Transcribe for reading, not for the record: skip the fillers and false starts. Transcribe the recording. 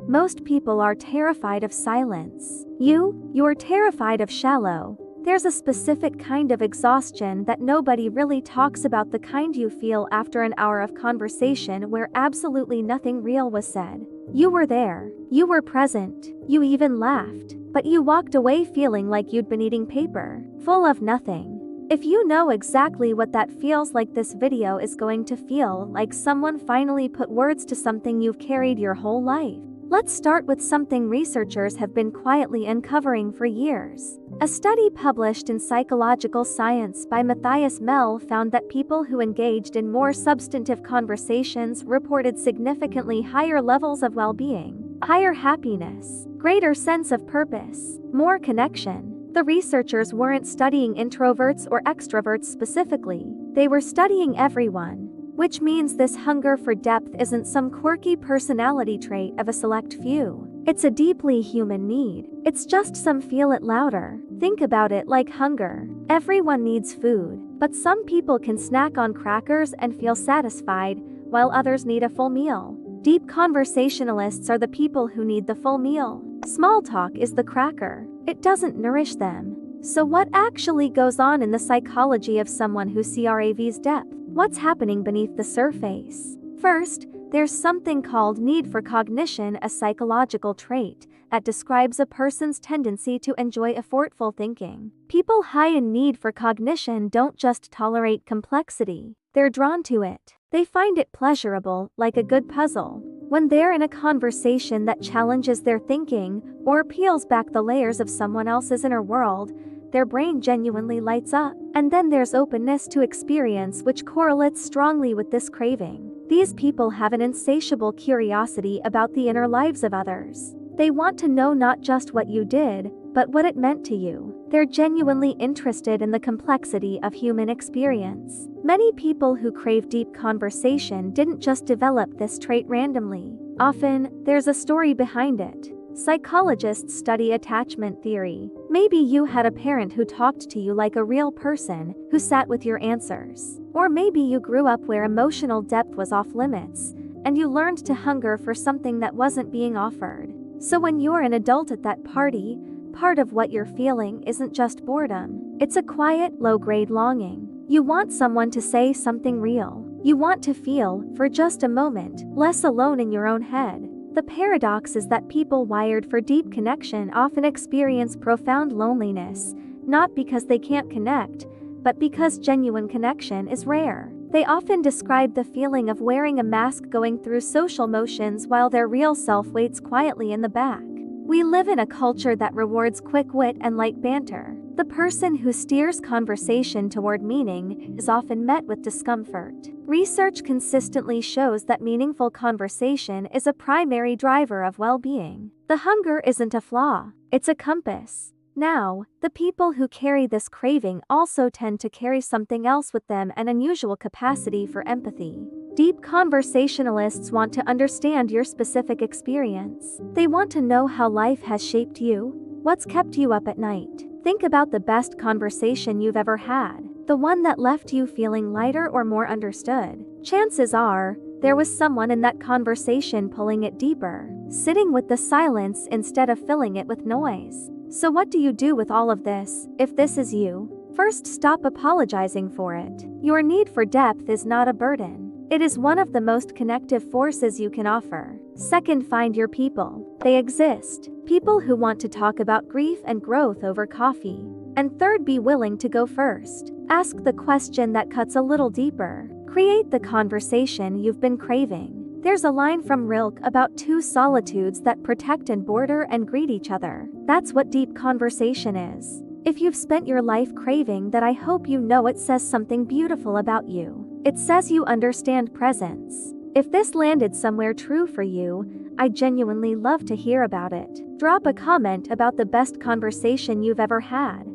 Most people are terrified of silence. You're terrified of shallow. There's a specific kind of exhaustion that nobody really talks about, the kind you feel after an hour of conversation where absolutely nothing real was said. You were there. You were present. You even laughed. But you walked away feeling like you'd been eating paper, full of nothing. If you know exactly what that feels like, this video is going to feel like someone finally put words to something you've carried your whole life. Let's start with something researchers have been quietly uncovering for years. A study published in Psychological Science by Matthias Mell found that people who engaged in more substantive conversations reported significantly higher levels of well-being, higher happiness, greater sense of purpose, more connection. The researchers weren't studying introverts or extroverts specifically, they were studying everyone. Which means this hunger for depth isn't some quirky personality trait of a select few. It's a deeply human need. It's just some feel it louder. Think about it like hunger. Everyone needs food, but some people can snack on crackers and feel satisfied, while others need a full meal. Deep conversationalists are the people who need the full meal. Small talk is the cracker. It doesn't nourish them. So what actually goes on in the psychology of someone who craves depth? What's happening beneath the surface? First, there's something called need for cognition, a psychological trait that describes a person's tendency to enjoy effortful thinking. People high in need for cognition don't just tolerate complexity, they're drawn to it. They find it pleasurable, like a good puzzle. When they're in a conversation that challenges their thinking or peels back the layers of someone else's inner world, their brain genuinely lights up. And then there's openness to experience, which correlates strongly with this craving. These people have an insatiable curiosity about the inner lives of others. They want to know not just what you did, but what it meant to you. They're genuinely interested in the complexity of human experience. Many people who crave deep conversation didn't just develop this trait randomly. Often, there's a story behind it. Psychologists study attachment theory. Maybe you had a parent who talked to you like a real person, who sat with your answers. Or maybe you grew up where emotional depth was off limits, and you learned to hunger for something that wasn't being offered. So when you're an adult at that party, part of what you're feeling isn't just boredom. It's a quiet, low-grade longing. You want someone to say something real. You want to feel, for just a moment, less alone in your own head. The paradox is that people wired for deep connection often experience profound loneliness, not because they can't connect, but because genuine connection is rare. They often describe the feeling of wearing a mask, going through social motions while their real self waits quietly in the back. We live in a culture that rewards quick wit and light banter. The person who steers conversation toward meaning is often met with discomfort. Research consistently shows that meaningful conversation is a primary driver of well-being. The hunger isn't a flaw, it's a compass. Now, the people who carry this craving also tend to carry something else with them, an unusual capacity for empathy. Deep conversationalists want to understand your specific experience. They want to know how life has shaped you, what's kept you up at night. Think about the best conversation you've ever had, the one that left you feeling lighter or more understood. Chances are, there was someone in that conversation pulling it deeper, sitting with the silence instead of filling it with noise. So what do you do with all of this, if this is you? First, stop apologizing for it. Your need for depth is not a burden. It is one of the most connective forces you can offer. Second, find your people. They exist. People who want to talk about grief and growth over coffee. And third, be willing to go first. Ask the question that cuts a little deeper. Create the conversation you've been craving. There's a line from Rilke about two solitudes that protect and border and greet each other. That's what deep conversation is. If you've spent your life craving that, I hope you know it says something beautiful about you. It says you understand presence. If this landed somewhere true for you, I'd genuinely love to hear about it. Drop a comment about the best conversation you've ever had.